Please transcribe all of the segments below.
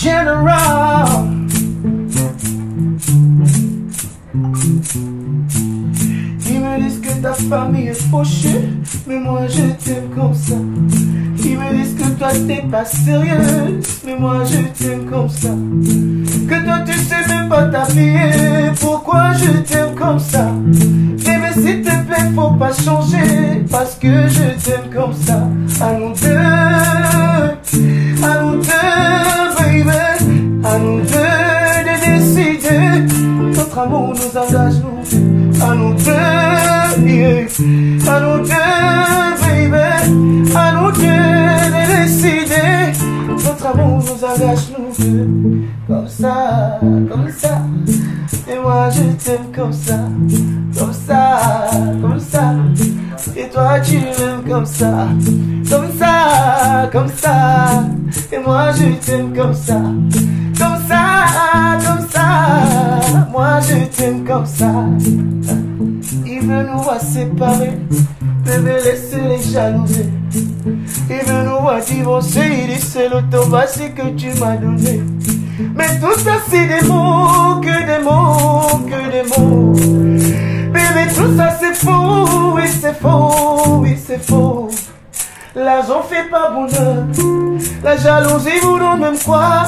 general. Ils me disent que ta famille est fauchée, mais moi je t'aime comme ça. Ils me disent que toi t'es pas sérieuse, mais moi je t'aime comme ça. Que toi tu sais même pas t'habiller, pourquoi je t'aime comme ça. Bébé s'il te plaît faut pas changer, parce que je t'aime comme ça. À nous deux, baby, à nous deux de décider. Notre amour nous engage nous deux. À nous deux, yeah. À nous deux, baby, à nous deux de décider. Notre amour nous engage nous deux. Comme ça, comme ça. Et moi je t'aime comme ça. Comme ça, comme ça. Et toi tu m'aimes comme ça. Comme ça, comme ça. Et moi je t'aime comme ça. Comme ça, comme ça. Moi je t'aime comme ça. Il veut nous voir séparés. Bébé laissez les jalouser. Il veut nous voir divorcer. Il dit c'est l'autobasie que tu m'as donné. Mais tout ça c'est des mots, que des mots, que des mots. Bébé tout ça c'est faux, oui c'est faux, oui c'est faux. L'argent fait pas bonheur, la jalousie vous donne même quoi.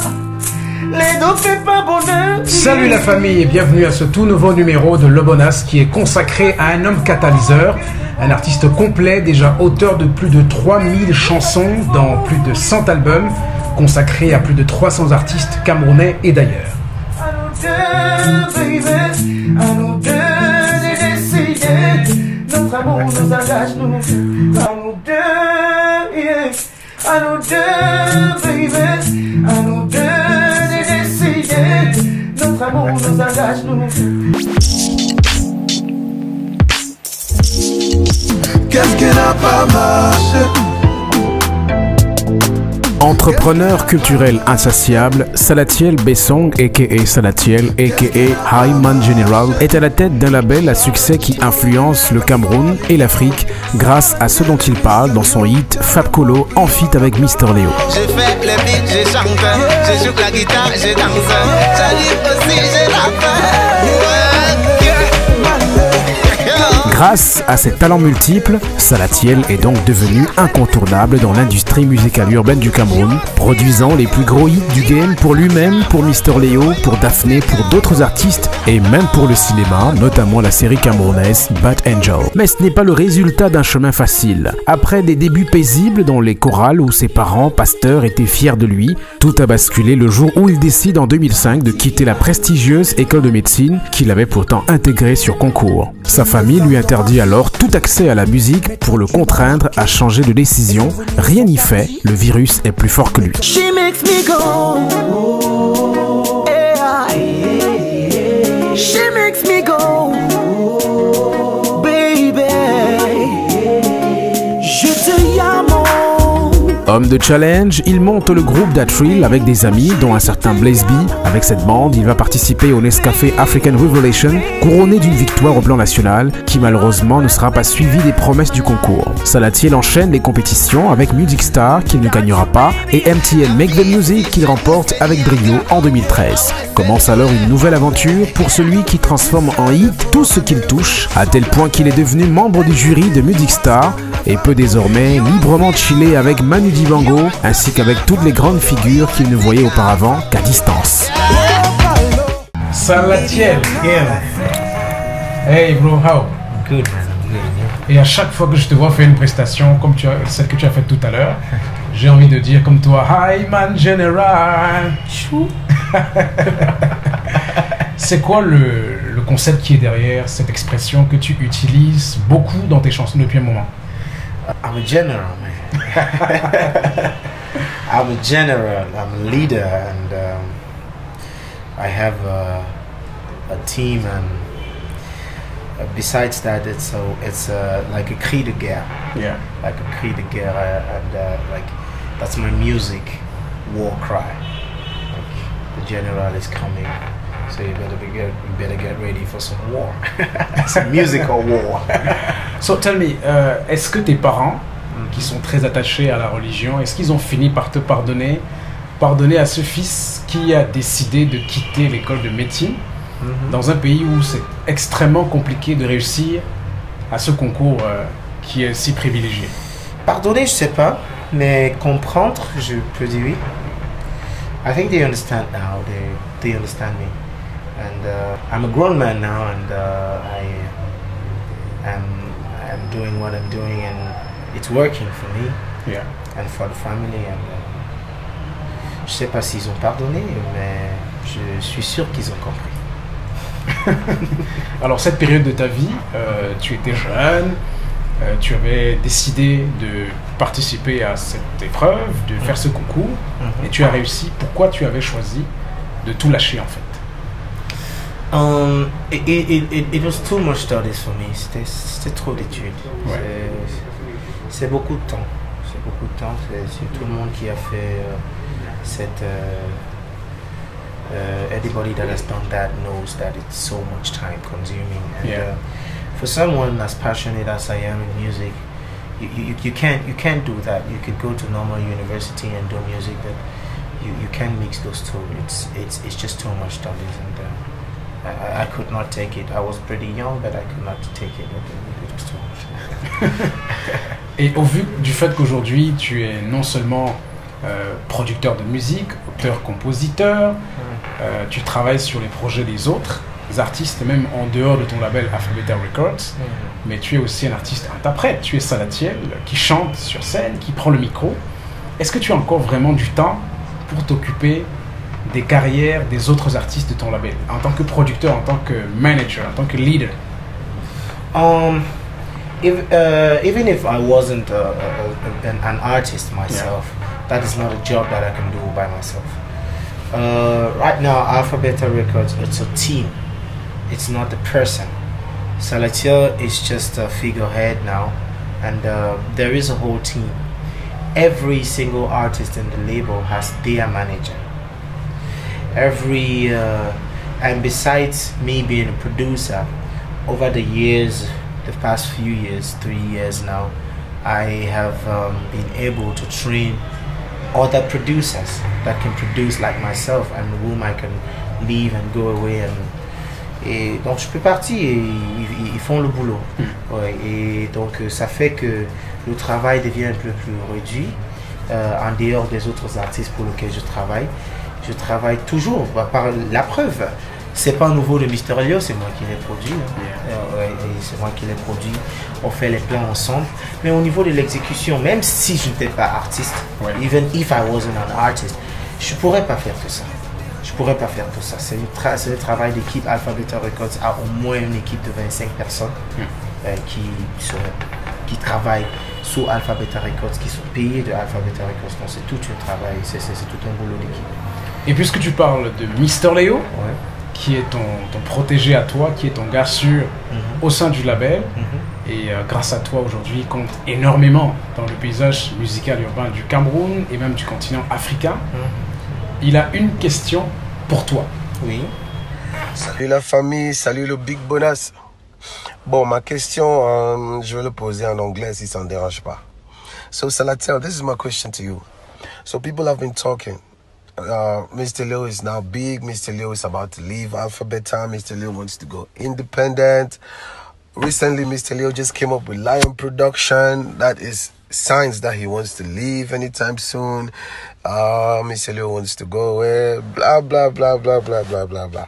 Les deux fait pas bonheur. Salut la famille et bienvenue à ce tout nouveau numéro de Lobonas qui est consacré à un homme catalyseur, un artiste complet, déjà auteur de plus de 3000 chansons dans plus de 100 albums, consacré à plus de 300 artistes camerounais et d'ailleurs. À nous deux, baby, à nous deux de décider. Notre amour nous engage nous. À nous deux, yeah. À nous deux, baby, à nous deux de décider. Notre amour nous engage nous. Qu'est-ce qui n'a pas marché? Entrepreneur culturel insatiable, Salatiel Bessong aka Salatiel aka Hyman General est à la tête d'un label à succès qui influence le Cameroun et l'Afrique grâce à ce dont il parle dans son hit Fab Kolo en feat avec Mr. Leo. Je fais le beat, je chante, je joue la guitare, je danse, j'arrive aussi, je rappe. Grâce à ses talents multiples, Salatiel est donc devenu incontournable dans l'industrie musicale urbaine du Cameroun, produisant les plus gros hits du game pour lui-même, pour Mr. Leo, pour Daphné, pour d'autres artistes et même pour le cinéma, notamment la série camerounaise Bad Angel. Mais ce n'est pas le résultat d'un chemin facile. Après des débuts paisibles dans les chorales où ses parents, pasteurs, étaient fiers de lui, tout a basculé le jour où il décide en 2005 de quitter la prestigieuse école de médecine qu'il avait pourtant intégrée sur concours. Sa famille lui interdit alors tout accès à la musique pour le contraindre à changer de décision. Rien n'y fait, le virus est plus fort que lui. She makes me go. Yeah. She makes me go. Baby. Je te llamo. Homme de challenge, il monte le groupe d'Atrill avec des amis, dont un certain Blaze B. Avec cette bande, il va participer au Nescafé African Revelation, couronné d'une victoire au plan national, qui malheureusement ne sera pas suivie des promesses du concours. Salatiel enchaîne les compétitions avec Music Star, qu'il ne gagnera pas, et MTN Make the Music, qu'il remporte avec brio en 2013. Commence alors une nouvelle aventure pour celui qui transforme en hit tout ce qu'il touche, à tel point qu'il est devenu membre du jury de Music Star, et peut désormais librement chiller avec Manu Dibango, ainsi qu'avec toutes les grandes figures qu'il ne voyait auparavant qu'à distance. Salatiel, yeah. Hey bro, how? Good man, good. Et à chaque fois que je te vois faire une prestation comme celle que tu as faite tout à l'heure, j'ai envie de dire comme toi, Hyman General. C'est quoi le concept qui est derrière cette expression que tu utilises beaucoup dans tes chansons depuis un moment? I'm a general, man. I'm a general, I'm a leader, and I have a team, and besides that, it's like a cri de guerre. Yeah. Like a cri de guerre, and like that's my music war cry. Like, the general is coming, so you better get ready for some war. Some musical war. So tell me, est-ce que tes parents, qui sont très attachés à la religion, est-ce qu'ils ont fini par te pardonner pardonner à ce fils qui a décidé de quitter l'école de médecine dans un pays où c'est extrêmement compliqué de réussir à ce concours qui est si privilégié? Pardonner, je sais pas, mais comprendre, je peux dire oui. I think they understand now. They understand me, and I'm a grown man now, and I'm doing what I'm doing, and it's working for me and for the family. And je sais pas s'ils ont pardonné, mais je suis sûr qu'ils ont compris. Alors cette période de ta vie, tu étais jeune, tu avais décidé de participer à cette épreuve, de faire ce concours, et tu as réussi. Pourquoi tu avais choisi de tout lâcher en fait? It was too much studies for me. C'était trop d'études. Ouais. C'est beaucoup de temps. C'est beaucoup de temps. C'est tout le monde qui a fait cette. Anybody that has done that knows that it's so much time consuming. And, for someone as passionate as I am in music, you can't do that. You could go to normal university and do music, but you can't mix those two. It's just too much studies, and I could not take it. I was pretty young, but I could not take it. It was too much. Et au vu du fait qu'aujourd'hui tu es non seulement producteur de musique, auteur-compositeur, tu travailles sur les projets des autres artistes, même en dehors de ton label Alpha Beta Records, mais tu es aussi un artiste interprète. Tu es Salatiel, qui chante sur scène, qui prend le micro. Est-ce que tu as encore vraiment du temps pour t'occuper des carrières des autres artistes de ton label, en tant que producteur, en tant que manager, en tant que leader? Even if I wasn't an artist myself, that is not a job that I can do by myself. Right now, Alpha Beta Records, it's a team. It's not a person. Salatiel is just a figurehead now, and there is a whole team. Every single artist in the label has their manager. And besides me being a producer, over the years, the past few years, 3 years now, I have been able to train other producers that can produce like myself, and whom I can leave and go away. Et donc je peux partir et ils font le boulot. Ouais, et donc ça fait que le travail devient un peu plus réduit en dehors des autres artistes pour lesquels je travaille. Je travaille toujours, par la preuve. C'est pas nouveau de Mr. Leo, c'est moi qui l'ai produit. Ouais, et c'est moi qui l'ai produit. On fait les plans ensemble. Mais au niveau de l'exécution, même si je n'étais pas artiste, even if I wasn't an artist, je pourrais pas faire tout ça. Je pourrais pas faire tout ça. C'est le travail d'équipe. Alpha Beta Records a au moins une équipe de 25 personnes qui travaillent sous Alpha Beta Records, qui sont payés de Alpha Beta Records. Donc c'est tout un travail, c'est tout un boulot d'équipe. Et puisque tu parles de Mr. Leo, qui est ton protégé à toi, qui est ton gars sûr au sein du label, et grâce à toi aujourd'hui, il compte énormément dans le paysage musical urbain du Cameroun et même du continent africain. Il a une question pour toi. Oui. Salut la famille, salut le Big Bonas. Bon, ma question, je vais le poser en anglais si ça ne dérange pas. So Salatiel, this is my question to you. So people have been talking. Mr. Leo is now big. Mr. Leo is about to leave Alpha Beta. Mr. Leo wants to go independent. Recently, Mr. Leo just came up with Lion Production. That is signs that he wants to leave anytime soon. Mr. Leo wants to go away. Blah, blah, blah, blah, blah, blah, blah, blah.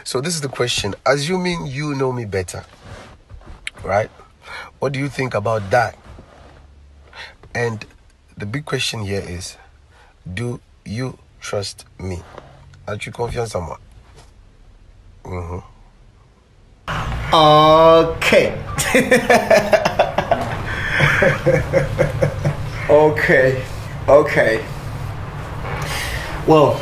So this is the question. Assuming you know me better, right? What do you think about that? And the big question here is, do you trust me? As-tu confiance en moi? Okay. Okay. Well,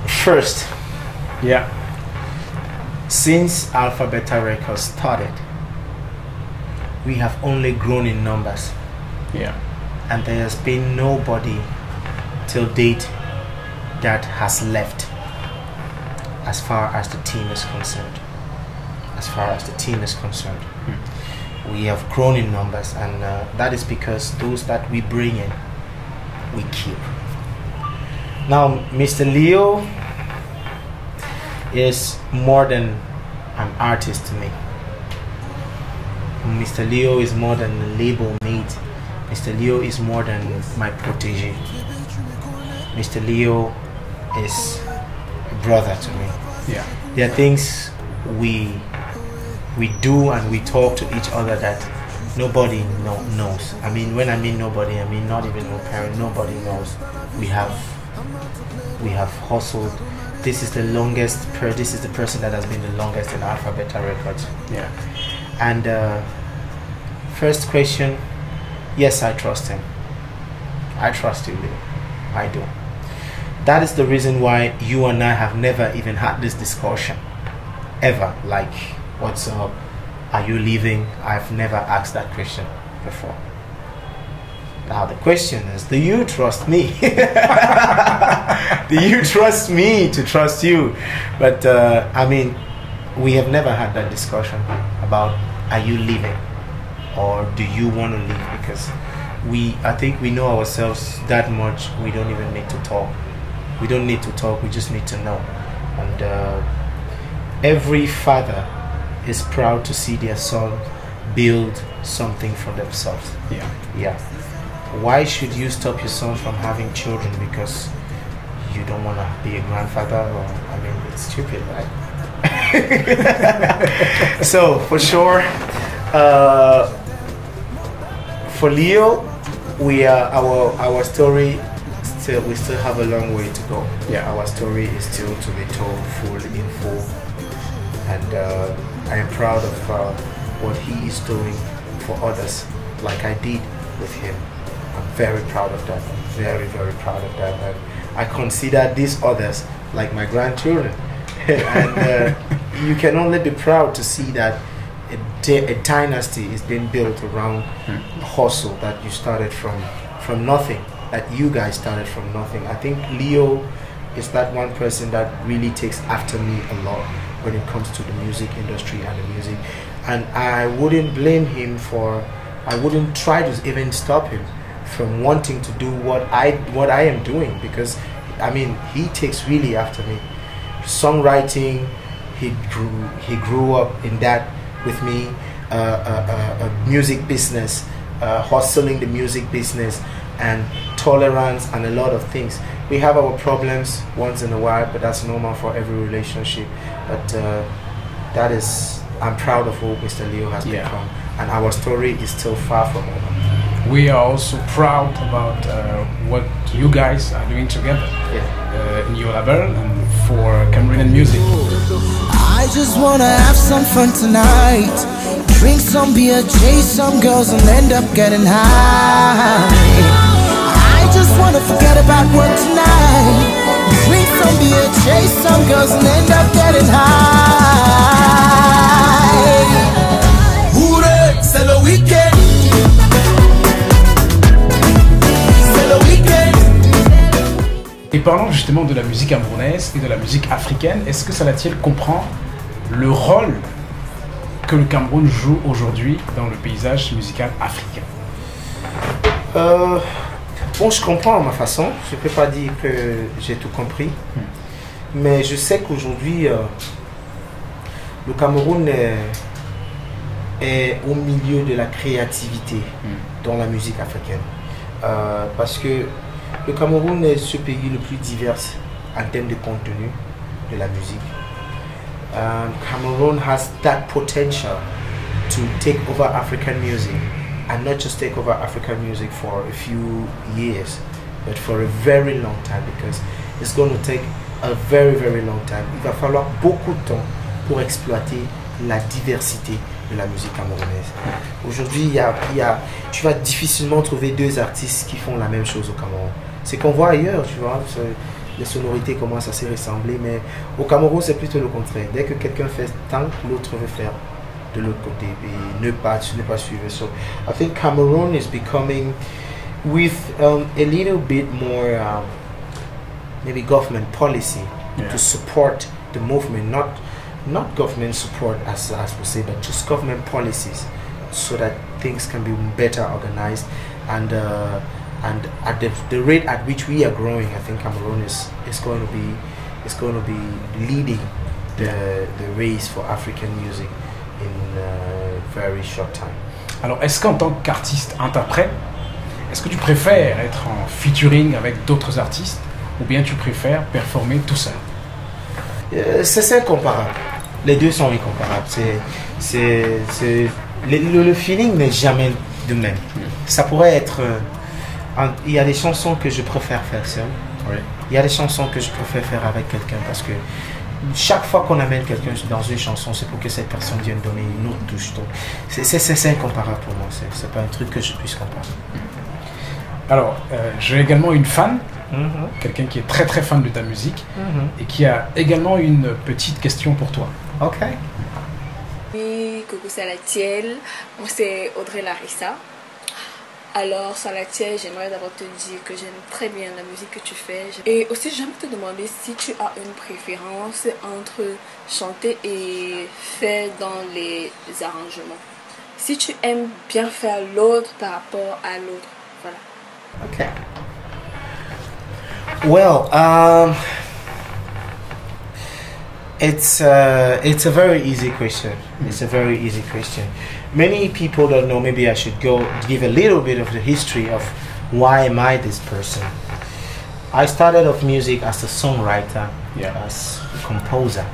first, since Alpha Beta Records started, we have only grown in numbers. And there has been nobody till date that has left as far as the team is concerned. We have grown in numbers, and that is because those that we bring in we keep. Now, Mr. Leo is more than an artist to me. Mr. Leo is more than a label mate. Mr. Leo is more than my protege. Mr. Leo is a brother to me. Yeah. There are things we do and we talk to each other that nobody knows. I mean, when I mean nobody, I mean not even my parent. Nobody knows. We have hustled. This is the longest. This is the person that has been the longest in Alpha Beta Records. Yeah. And first question, yes, I trust him. I trust you, Leo. I do. That is the reason why you and I have never even had this discussion, ever. Like, what's up? Are you leaving? I've never asked that question before. Now the question is, do you trust me? Do you trust me to trust you? But I mean, we have never had that discussion about, are you leaving or do you want to leave? Because I think we know ourselves that much. We don't even need to talk. We don't need to talk. We just need to know. And every father is proud to see their son build something for themselves. Yeah. Yeah. Why should you stop your son from having children because you don't want to be a grandfather? Or, I mean, it's stupid, right? So for sure, for Leo, we are our story. We still have a long way to go. Yeah. Our story is still to be told in full, and I am proud of what he is doing for others, like I did with him. I'm very proud of that. I'm very, very proud of that. And I consider these others like my grandchildren. And you can only be proud to see that a dynasty is being built around hustle that you started from nothing. That you guys started from nothing. I think Leo is that one person that really takes after me a lot when it comes to the music industry and the music. And I wouldn't blame him I wouldn't try to even stop him from wanting to do what I am doing, because I mean, he takes really after me. Songwriting, he grew up in that with me. Music business, hustling the music business, and tolerance, and a lot of things. We have our problems once in a while, but that's normal for every relationship. But I'm proud of who Mr. Leo has become, and our story is still far from over. We are also proud about what you guys are doing together in your label and for Cameroonian music. I just wanna have some fun tonight. Drink some beer, chase some girls, and end up getting high. I just wanna forget about work tonight. Drink some beer, chase some girls, and end up getting high. Hooray, c'est le weekend. Et parlons justement de la musique camerounaise et de la musique africaine, est-ce que Salatiel comprend le rôle que le Cameroun joue aujourd'hui dans le paysage musical africain? Bon, je comprends à ma façon. Je ne peux pas dire que j'ai tout compris. Mais je sais qu'aujourd'hui, le Cameroun est au milieu de la créativité dans la musique africaine. Parce que le Cameroun est ce pays le plus divers en termes de contenu de la musique. Cameroon has that potential to take over African music, and not just take over African music for a few years, but for a very long time, because it's going to take a very, very long time. Il va falloir beaucoup de temps pour exploiter la diversité de la musique camerounaise. Aujourd'hui, tu vas difficilement trouver deux artistes qui font la même chose au Cameroun. C'est qu'on voit ailleurs, tu vois, les sonorités commencent à se ressembler, mais au Cameroun, c'est plutôt le contraire. Dès que quelqu'un fait tant, l'autre veut faire de l'autre côté et ne pas suivre. So I think Cameroon is becoming, with a little bit more maybe government policy to support the movement, not government support as we say, but just government policies, so that things can be better organized. And and at the rate at which we are growing, I think Cameroon is going to be leading the race for African music in a very short time. Alors, est-ce qu'en tant qu'artiste interprète, est-ce que tu préfères être en featuring avec d'autres artistes ou bien tu préfères performer tout seul? C'est incomparable. Les deux sont incomparables. Le feeling n'est jamais de même. Ça pourrait être... il y a des chansons que je préfère faire seul. Oui. Il y a des chansons que je préfère faire avec quelqu'un parce que chaque fois qu'on amène quelqu'un dans une chanson, c'est pour que cette personne vienne donner une autre touche. Donc, c'est incomparable pour moi. C'est pas un truc que je puisse comparer. Alors, j'ai également une fan, quelqu'un qui est très très fan de ta musique et qui a également une petite question pour toi. Ok. Oui, coucou Salatiel, moi c'est Audrey Larissa. Alors Salatiel, j'aimerais d'abord te dire que j'aime très bien la musique que tu fais. Et aussi j'aimerais te demander si tu as une préférence entre chanter et faire dans les arrangements. Si tu aimes bien faire l'autre par rapport à l'autre, voilà. Okay. Well, it's a very easy question. It's a very easy question. Many people don't know. Maybe I should give a little bit of the history of why am I this person. I started off music as a songwriter, as a composer,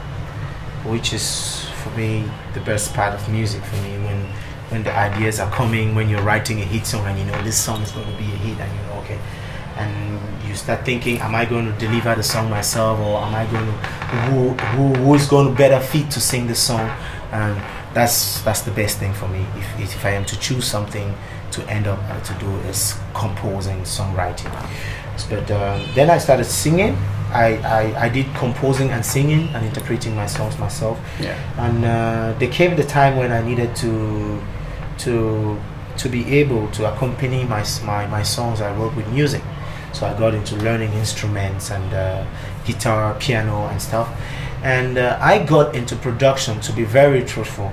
which is for me the best part of music for me when the ideas are coming, when you're writing a hit song and you know this song is going to be a hit and you know, okay, and you start thinking, am I going to deliver the song myself or am I going to, who is going to better fit to sing the song? And that's the best thing for me. If I am to choose something to end up to do is composing, songwriting. But then I started singing. I did composing and singing and interpreting my songs myself. Yeah. And there came the time when I needed to be able to accompany my songs I wrote with music. So I got into learning instruments and guitar, piano and stuff. And I got into production, to be very truthful,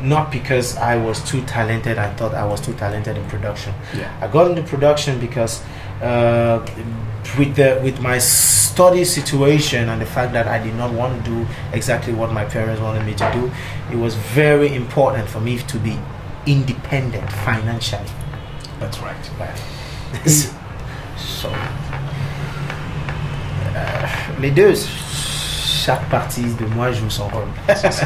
not because I was too talented. I thought I was too talented in production. Yeah. I got into production because with my study situation and the fact that I did not want to do exactly what my parents wanted me to do, it was very important for me to be independent financially. That's right. So, les deux, chaque partie de moi joue son rôle.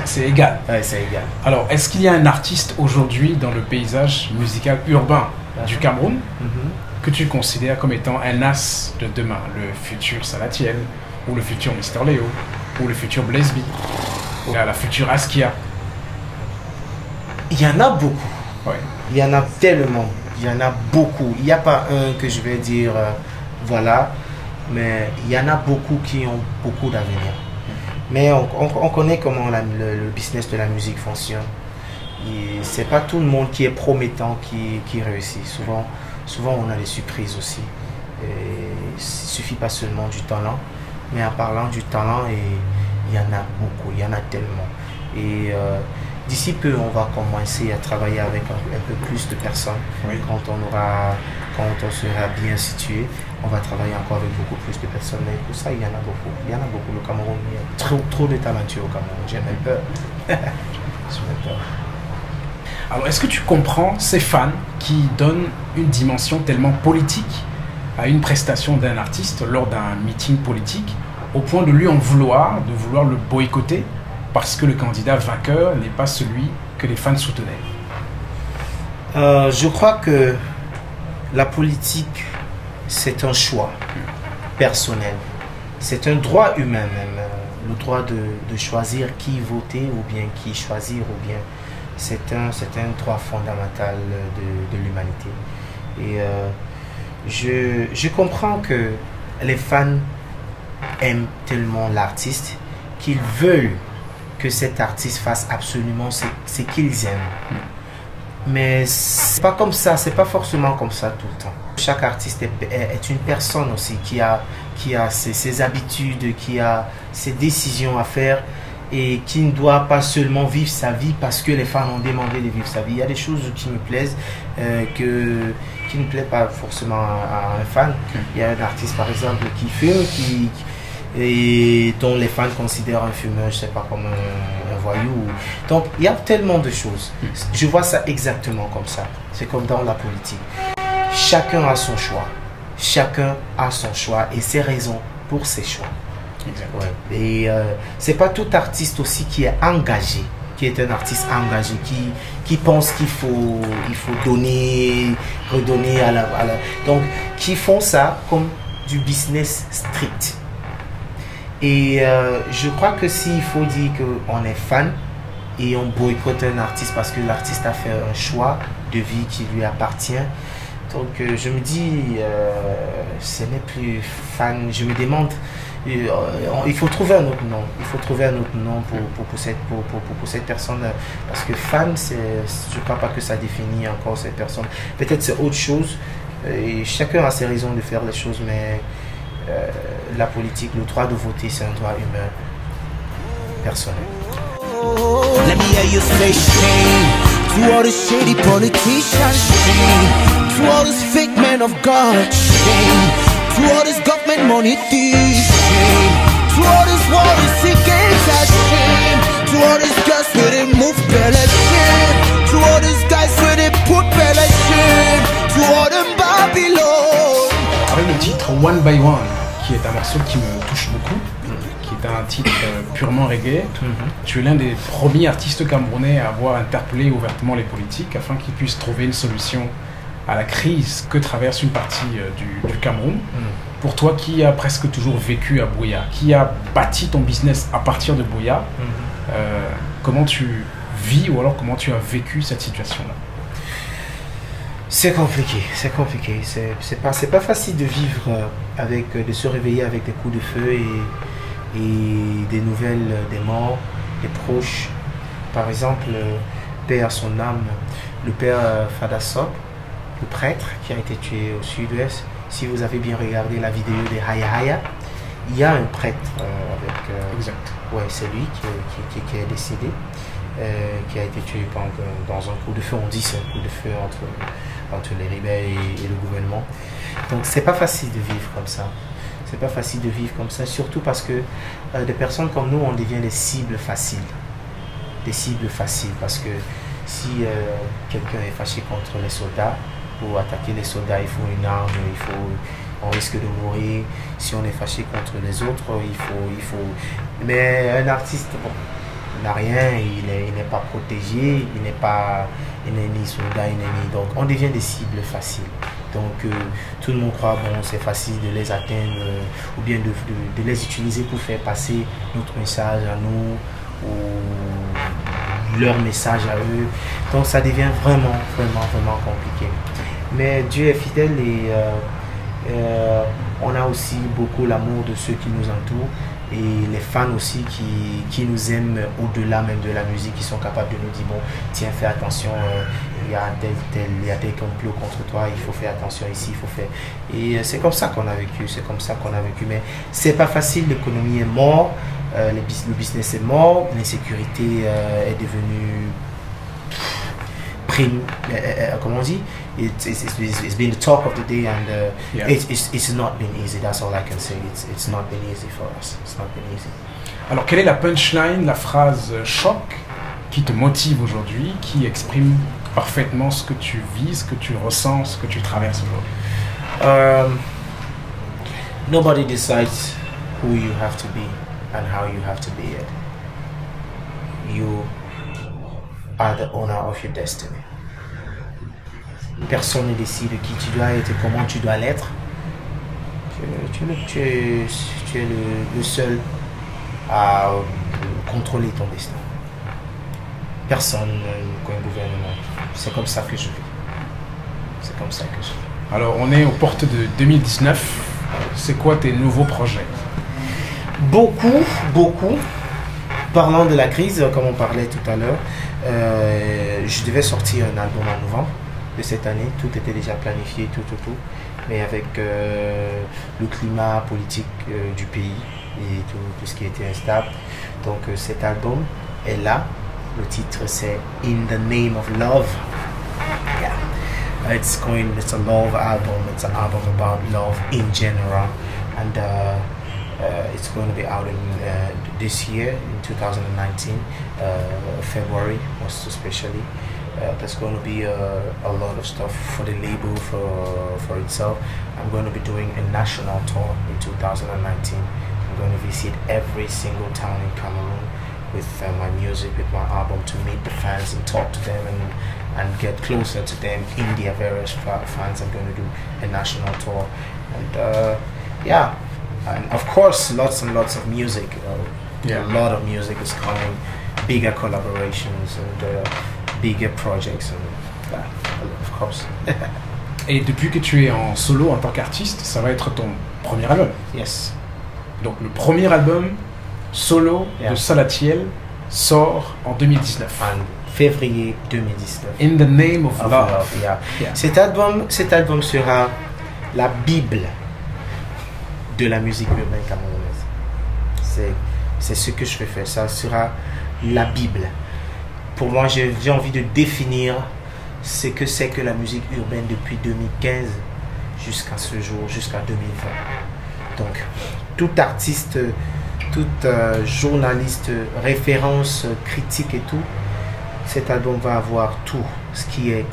C'est égal. Ouais, c'est égal. Alors, est-ce qu'il y a un artiste aujourd'hui dans le paysage musical urbain du Cameroun que tu considères comme étant un as de demain, le futur Salatiel, ou le futur Mister Léo, ou le futur Blaise B, ou la future Askia? Il y en a beaucoup. Ouais. Il y en a tellement. Il y en a beaucoup. Il n'y a pas un que je vais dire voilà, mais il y en a beaucoup qui ont beaucoup d'avenir. Mais on connaît comment le business de la musique fonctionne. C'est pas tout le monde qui est promettant qui réussit. Souvent on a des surprises aussi. Et il suffit pas seulement du talent, mais en parlant du talent, il y en a beaucoup, il y en a tellement. Et d'ici peu, on va commencer à travailler avec un peu plus de personnes. Oui. Quand on sera bien situé, on va travailler encore avec beaucoup plus de personnes. Mais pour ça, il y en a beaucoup. Il y en a beaucoup. Le Cameroun, il y a trop de talentueux au Cameroun. J'ai même peur. J'ai même peur. Alors, est-ce que tu comprends ces fans qui donnent une dimension tellement politique à une prestation d'un artiste lors d'un meeting politique, au point de lui en vouloir, de vouloir le boycotter parce que le candidat vainqueur n'est pas celui que les fans soutenaient? Je crois que la politique, c'est un choix personnel. C'est un droit humain même, le droit de choisir qui voter ou bien qui choisir ou bien. C'est un droit fondamental de l'humanité. Et je comprends que les fans aiment tellement l'artiste qu'ils veulent que cet artiste fasse absolument ce qu'ils aiment. Mais c'est pas comme ça, c'est pas forcément comme ça tout le temps. Chaque artiste est une personne aussi qui a ses habitudes, qui a ses décisions à faire et qui ne doit pas seulement vivre sa vie parce que les fans ont demandé de vivre sa vie. Il y a des choses qui me plaisent, qui ne plaît pas forcément à un fan. Il y a un artiste par exemple qui fume, et dont les fans considèrent un fumeur, je sais pas, comme un voyou. Donc il y a tellement de choses. Je vois ça exactement comme ça. C'est comme dans la politique. Chacun a son choix. Chacun a son choix et ses raisons pour ses choix. Ouais. Et c'est pas tout artiste aussi qui est engagé, qui est un artiste engagé, qui pense qu'il faut donner, redonner à la... Donc, qui font ça comme du business strict. Et je crois que s'il faut dire qu'on est fan et on boycotte un artiste parce que l'artiste a fait un choix de vie qui lui appartient, donc je me dis, ce n'est plus fan. Je me demande, il faut trouver un autre nom. Il faut trouver un autre nom pour cette personne. Parce que fan, je ne crois pas que ça définit encore cette personne. Peut-être c'est autre chose. Et chacun a ses raisons de faire les choses, mais la politique, le droit de voter, c'est un droit humain personnel. Let me hear you say shame to all the shady politicians, shame to all this fake men of God, shame to all this government money thieves, shame to all this war is against us, shame to all these girls where they move belly, shame to all these guys where they put belly, shame to all them Babylon. Avec le titre One by One, qui est un morceau qui me touche beaucoup, qui est un titre purement reggae. Tu es l'un des premiers artistes camerounais à avoir interpellé ouvertement les politiques afin qu'ils puissent trouver une solution à la crise que traverse une partie du Cameroun. Pour toi qui a presque toujours vécu à Buea, qui a bâti ton business à partir de Buea, comment tu vis ou alors comment tu as vécu cette situation-là? C'est compliqué, c'est compliqué. C'est pas facile de vivre de se réveiller avec des coups de feu et des nouvelles des morts, des proches. Par exemple, paix à son âme, le père Fada Sop, le prêtre qui a été tué au sud-ouest. Si vous avez bien regardé la vidéo de Haya Haya, il y a un prêtre avec... Ouais, c'est lui qui est décédé, qui a été tué dans un coup de feu. On dit c'est un coup de feu entre les rebelles et le gouvernement. Donc c'est pas facile de vivre comme ça. C'est pas facile de vivre comme ça, surtout parce que des personnes comme nous, on devient des cibles faciles. Des cibles faciles, parce que si quelqu'un est fâché contre les soldats, pour attaquer les soldats, il faut une arme, on risque de mourir. Si on est fâché contre les autres, il faut... Mais un artiste, bon, il n'a rien, il n'est pas protégé, il n'est ni soldat, ni... Donc on devient des cibles faciles. Donc tout le monde croit, bon, c'est facile de les atteindre ou bien de les utiliser pour faire passer notre message à nous ou leur message à eux. Donc ça devient vraiment compliqué. Mais Dieu est fidèle et on a aussi beaucoup l'amour de ceux qui nous entourent et les fans aussi qui nous aiment au-delà même de la musique, qui sont capables de nous dire, bon, tiens, fais attention, il y a tel complot contre toi, il faut faire attention ici, il faut faire... Et c'est comme ça qu'on a vécu, mais c'est pas facile, l'économie est morte, le business est mort, l'insécurité est devenue... comment on dit? It's been the talk of the day, and it's not been easy. That's all I can say. It's not been easy for us. It's not been easy. Alors, quelle est la punchline, la phrase choc qui te motive aujourd'hui, qui exprime parfaitement ce que tu vis, ce que tu ressens, ce que tu traverses aujourd'hui? Nobody decides who you have to be and how you have to be it. You are the owner of your destiny. Personne ne décide qui tu dois être et comment tu dois l'être. Tu es le seul à contrôler ton destin. Personne, aucun gouvernement. C'est comme ça que je vis. C'est comme ça que je vis. Alors, on est aux portes de 2019. C'est quoi tes nouveaux projets? Beaucoup. Parlant de la crise, comme on parlait tout à l'heure, je devais sortir un album en novembre de cette année. Tout était déjà planifié, tout. Mais avec le climat politique du pays et tout ce qui était instable. Donc cet album est là. Le titre c'est In the Name of Love. Yeah. It's a love album. It's an album about love in general, and it's going to be out in this year, in 2019, February most especially. There's going to be a lot of stuff for the label for itself. I'm going to be doing a national tour in 2019. I'm going to visit every single town in Cameroon with my music, with my album, to meet the fans and talk to them and get closer to them in their various fans. I'm going to do a national tour, and yeah, and of course lots and lots of music. A lot of music is coming, bigger collaborations and bigger projects, and of course. Et depuis que tu es en solo en tant qu'artiste, ça va être ton premier album. Yes. Donc le premier album solo de Salatiel sort en 2019. En février 2019. In the Name of Love. Yeah. Cet album sera la Bible de la musique urbaine camerounaise. C'est ce que je vais faire. Ça sera la Bible. Pour moi, j'ai envie de définir ce que c'est que la musique urbaine depuis 2015 jusqu'à ce jour, jusqu'à 2020. Donc, tout artiste, tout journaliste, référence, critique et tout, cet album va avoir tout ce qui a eu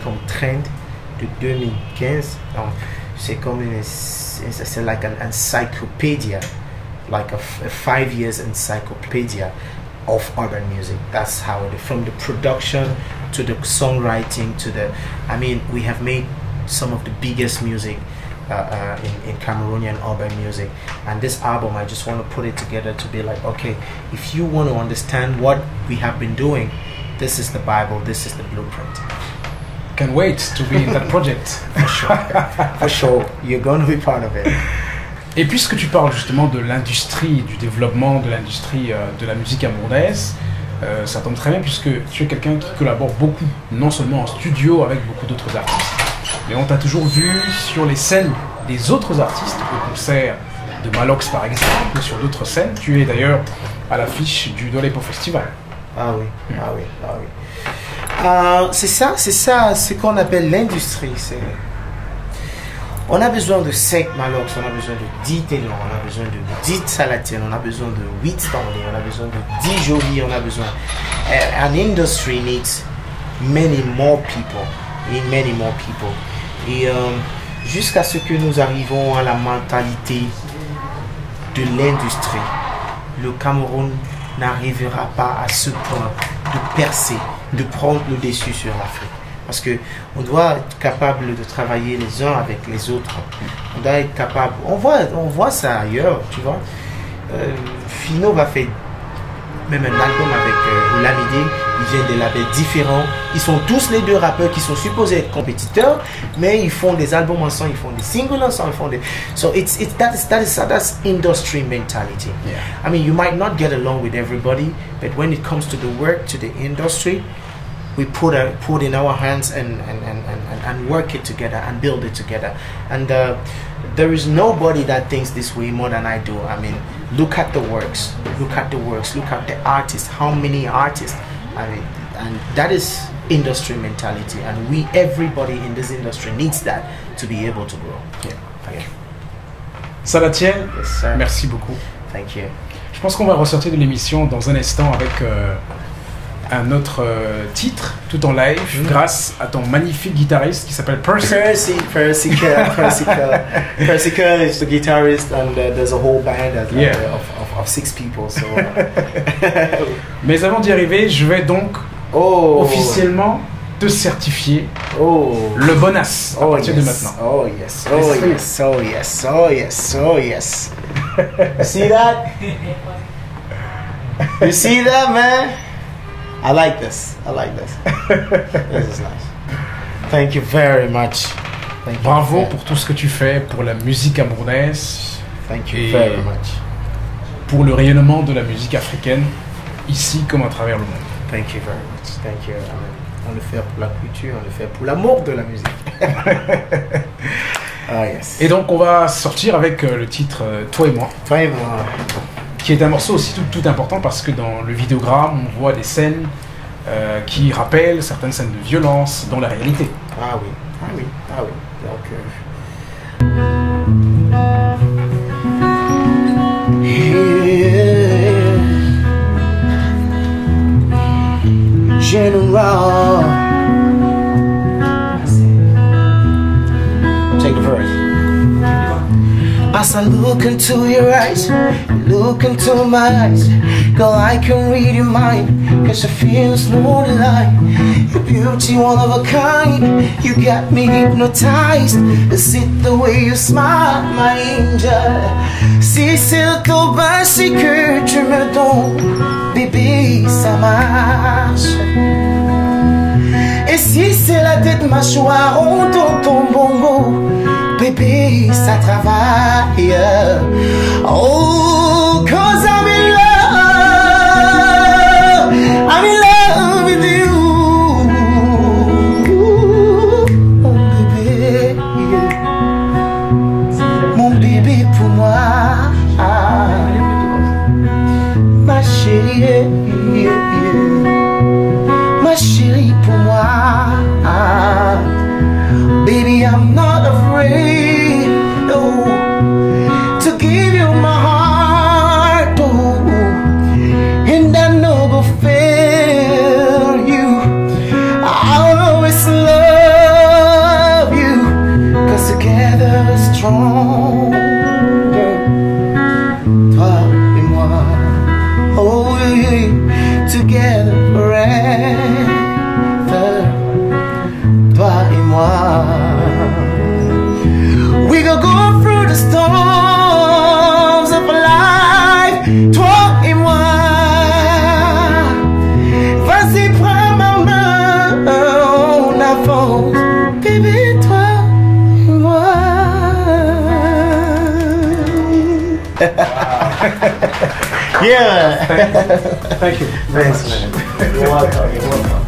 comme trend de 2015. C'est comme c'est like an encyclopedia, like a 5 years encyclopedia of urban music. That's how it is, from the production to the songwriting to the, I mean, we have made some of the biggest music in Cameroonian urban music, and this album, I just want to put it together to be like, okay, if you want to understand what we have been doing, this is the Bible, this is the blueprint. Can't wait to be in that project. For sure. For sure, you're going to be part of it. Et puisque tu parles justement de l'industrie, du développement de l'industrie de la musique camerounaise, ça tombe très bien puisque tu es quelqu'un qui collabore beaucoup, non seulement en studio avec beaucoup d'autres artistes, mais on t'a toujours vu sur les scènes des autres artistes, au concert de Malox par exemple, ou sur d'autres scènes. Tu es d'ailleurs à l'affiche du Dolepo Festival. Ah oui, ah oui, ah oui. C'est ça, ce qu'on appelle l'industrie. On a besoin de 5 Malox, on a besoin de 10 Ténon, on a besoin de 10 Salatiel, on a besoin de 8 Stanley, on a besoin de 10 Jolie, on a besoin... An industry needs many more people, Et jusqu'à ce que nous arrivons à la mentalité de l'industrie, le Cameroun n'arrivera pas à ce point de percer, de prendre le dessus sur l'Afrique. Parce qu'on doit être capable de travailler les uns avec les autres. On doit être capable... On voit ça ailleurs, tu vois. Fino va faire même un album avec Olamide. Ils viennent des labels différents. Ils sont tous les deux rappeurs qui sont supposés être compétiteurs, mais ils font des albums ensemble, ils font des singles ensemble, ils font des... So that's industry mentality. Yeah. I mean, you might not get along with everybody, but when it comes to the work, to the industry, we put in our hands and work it together and build it together. And there is nobody that thinks this way more than I do. I mean, look at the works, look at the artists, how many artists. I mean, and that is industry mentality, and everybody in this industry needs that to be able to grow. Yeah. Salatiel, yes, sir. Merci beaucoup. Thank you. Je pense qu'on va ressortir de l'émission dans un instant avec un autre titre, tout en live, grâce à ton magnifique guitariste qui s'appelle Percy. Percy Curl is the guitarist, and there's a whole band of 6 people. So, Mais avant d'y arriver, je vais donc officiellement te certifier le Bonas à partir de maintenant. Oh yes, oh yes, oh yes, oh yes, oh yes. You see that? You see that, man? I like this. This is nice. Thank you very much. Bravo pour tout ce que tu fais pour la musique camerounaise. Thank you very much. Pour le rayonnement de la musique africaine, ici comme à travers le monde. Thank you very much. Thank you. On le fait pour la culture, on le fait pour l'amour de la musique. Ah yes. Et donc on va sortir avec le titre Toi et moi. Toi et moi. Qui est un morceau aussi tout important parce que dans le vidéogramme, on voit des scènes qui rappellent certaines scènes de violence dans la réalité. Ah oui, ah oui, ah oui. Donc, General. take the verse. As I look into your eyes, look into my eyes, girl, I can read your mind, cause your feelings no lie. Your beauty one of a kind, you got me hypnotized. Is it the way you smile, my angel? Si c'est le taux baissé que tu me donnes, bébé, ça marche. Et si c'est la tête mâchoire, on donne ton bongo, bébé, ça travaille. Oh, cause I'm in love with you. Mon bébé, mon bébé pour moi. Ma chérie, ma chérie pour moi. Baby, I'm not afraid, no, to give you my heart, oh, and I know go fail you. I'll always love you, cause together we're stronger, toi et moi, oh yeah, together forever, toi et moi. We could go through the storms of life, toi et moi. Vas-y, prends ma main, on avance, bébé, toi et moi. Yeah. Thank you. Thanks, man. You're welcome. You're welcome.